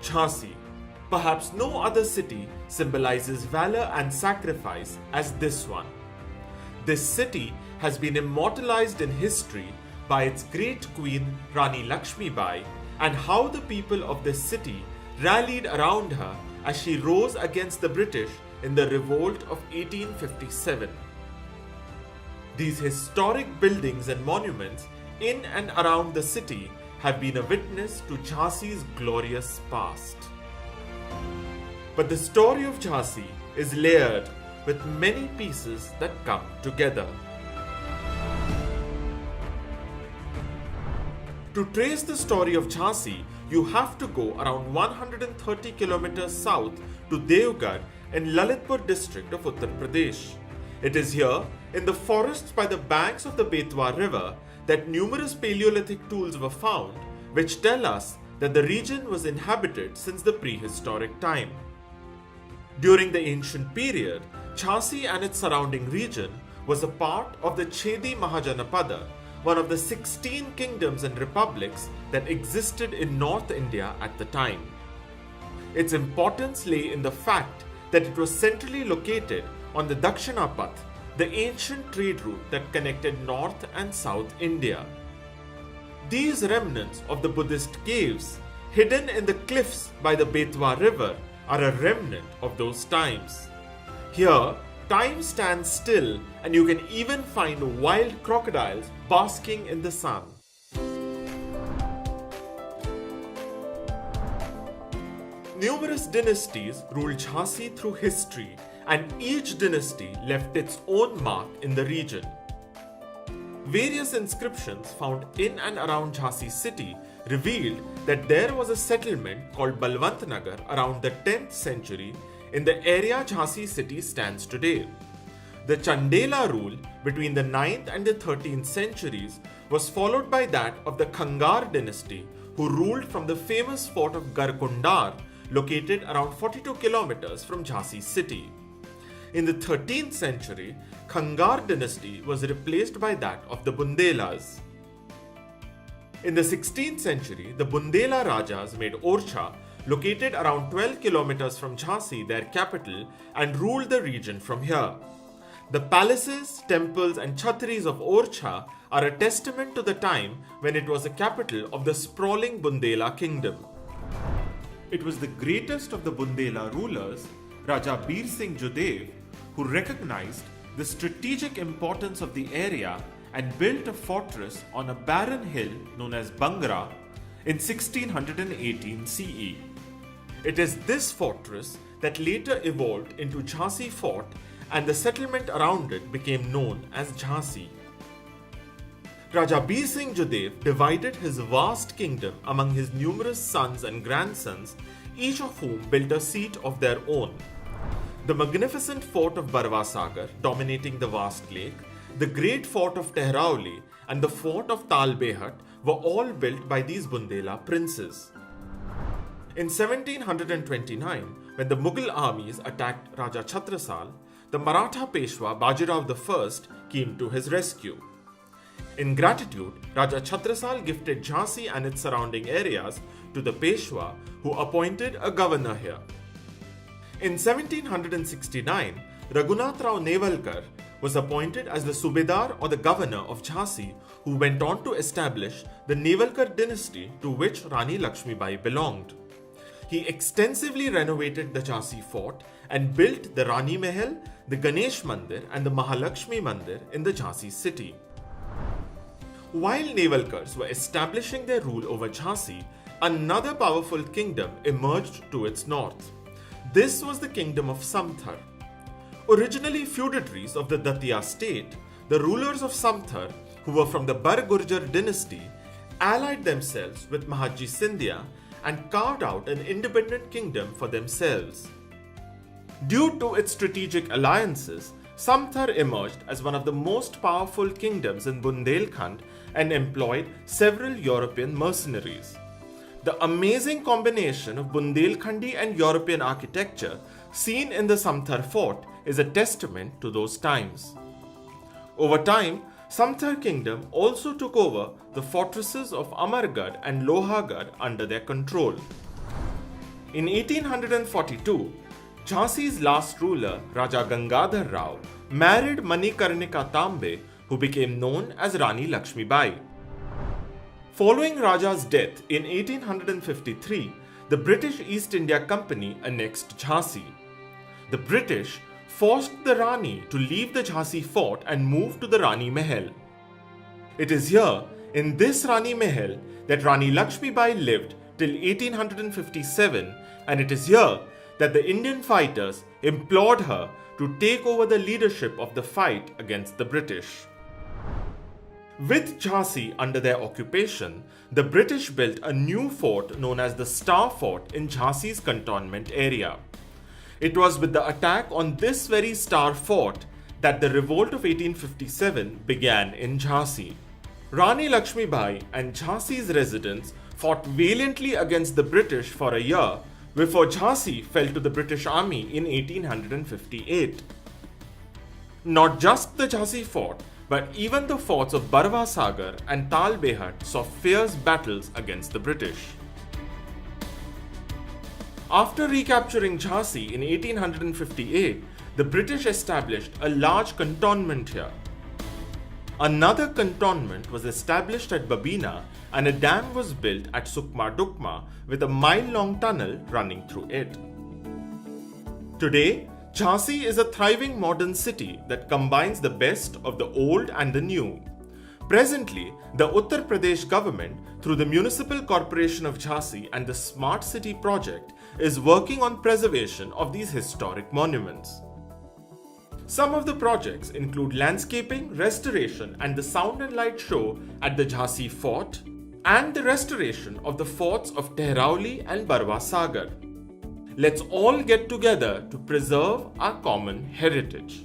Jhansi. Perhaps no other city symbolizes valor and sacrifice as this one. This city has been immortalized in history by its great queen Rani Lakshmi Bai and how the people of this city rallied around her as she rose against the British in the revolt of 1857. These historic buildings and monuments in and around the city have been a witness to Jhansi's glorious past. But the story of Jhansi is layered with many pieces that come together. To trace the story of Jhansi, you have to go around 130 kilometers south to Devgarh in Lalitpur district of Uttar Pradesh. It is here, in the forests by the banks of the Betwa river, that numerous Paleolithic tools were found, which tell us that the region was inhabited since the prehistoric time. During the ancient period, Jhansi and its surrounding region was a part of the Chedi Mahajanapada, one of the 16 kingdoms and republics that existed in North India at the time. Its importance lay in the fact that it was centrally located on the Dakshina Path, the ancient trade route that connected North and South India. These remnants of the Buddhist caves, hidden in the cliffs by the Betwa river, are a remnant of those times. Here, time stands still and you can even find wild crocodiles basking in the sun. Numerous dynasties ruled Jhansi through history, and each dynasty left its own mark in the region. Various inscriptions found in and around Jhansi city revealed that there was a settlement called Balwantnagar around the 10th century in the area Jhansi city stands today. The Chandela rule between the 9th and the 13th centuries was followed by that of the Khangar dynasty, who ruled from the famous fort of Garkundar, located around 42 kilometers from Jhansi city. In the 13th century, Khangar dynasty was replaced by that of the Bundelas. In the 16th century, the Bundela Rajas made Orcha, located around 12 kilometers from Jhansi, their capital, and ruled the region from here. The palaces, temples, and chhatris of Orcha are a testament to the time when it was the capital of the sprawling Bundela kingdom. It was the greatest of the Bundela rulers, Raja Bir Singh Jodev, who recognized the strategic importance of the area and built a fortress on a barren hill known as Bangra in 1618 CE. It is this fortress that later evolved into Jhansi Fort, and the settlement around it became known as Jhansi. Raja Bir Singh Jodev divided his vast kingdom among his numerous sons and grandsons, each of whom built a seat of their own. The magnificent fort of Barwa Sagar, dominating the vast lake, the great fort of Tehrauli, and the fort of Tal Behat were all built by these Bundela princes. In 1729, when the Mughal armies attacked Raja Chhatrasal, the Maratha Peshwa Bajirao I came to his rescue. In gratitude, Raja Chhatrasal gifted Jhansi and its surrounding areas to the Peshwa, who appointed a governor here. In 1769, Raghunath Rao Nevalkar was appointed as the Subedar or the governor of Jhansi, who went on to establish the Nevalkar dynasty to which Rani Lakshmi Bai belonged. He extensively renovated the Jhansi fort and built the Rani Mahal, the Ganesh Mandir, and the Mahalakshmi Mandir in the Jhansi city. While Nevalkars were establishing their rule over Jhansi, another powerful kingdom emerged to its north. This was the kingdom of Samthar. Originally feudatories of the Datia state, the rulers of Samthar, who were from the Bar Gurjar dynasty, allied themselves with Mahadji Scindia and carved out an independent kingdom for themselves. Due to its strategic alliances, Samthar emerged as one of the most powerful kingdoms in Bundelkhand and employed several European mercenaries. The amazing combination of Bundelkhandi and European architecture seen in the Samthar fort is a testament to those times. Over time, Samthar kingdom also took over the fortresses of Amargarh and Lohagarh under their control. In 1842, Jhansi's last ruler, Raja Gangadhar Rao, married Manikarnika Tambe, who became known as Rani Lakshmi Bai. Following Raja's death in 1853, the British East India Company annexed Jhansi. The British forced the Rani to leave the Jhansi fort and move to the Rani Mahal. It is here, in this Rani Mahal, that Rani Lakshmi Bai lived till 1857, and it is here that the Indian fighters implored her to take over the leadership of the fight against the British. With Jhansi under their occupation, the British built a new fort known as the Star Fort in Jhansi's cantonment area. It was with the attack on this very Star Fort that the revolt of 1857 began in Jhansi. Rani Lakshmi Bai and Jhansi's residents fought valiantly against the British for a year before Jhansi fell to the British Army in 1858. Not just the Jhansi fort, but even the forts of Barwa Sagar and Tal Behat saw fierce battles against the British. After recapturing Jhansi in 1858, the British established a large cantonment here. Another cantonment was established at Babina, and a dam was built at Sukma Dukma with a mile-long tunnel running through it. Today, Jhansi is a thriving modern city that combines the best of the old and the new. Presently, the Uttar Pradesh government, through the Municipal Corporation of Jhansi and the Smart City project, is working on preservation of these historic monuments. Some of the projects include landscaping, restoration, and the sound and light show at the Jhansi Fort, and the restoration of the forts of Tehrauli and Barwa Sagar. Let's all get together to preserve our common heritage.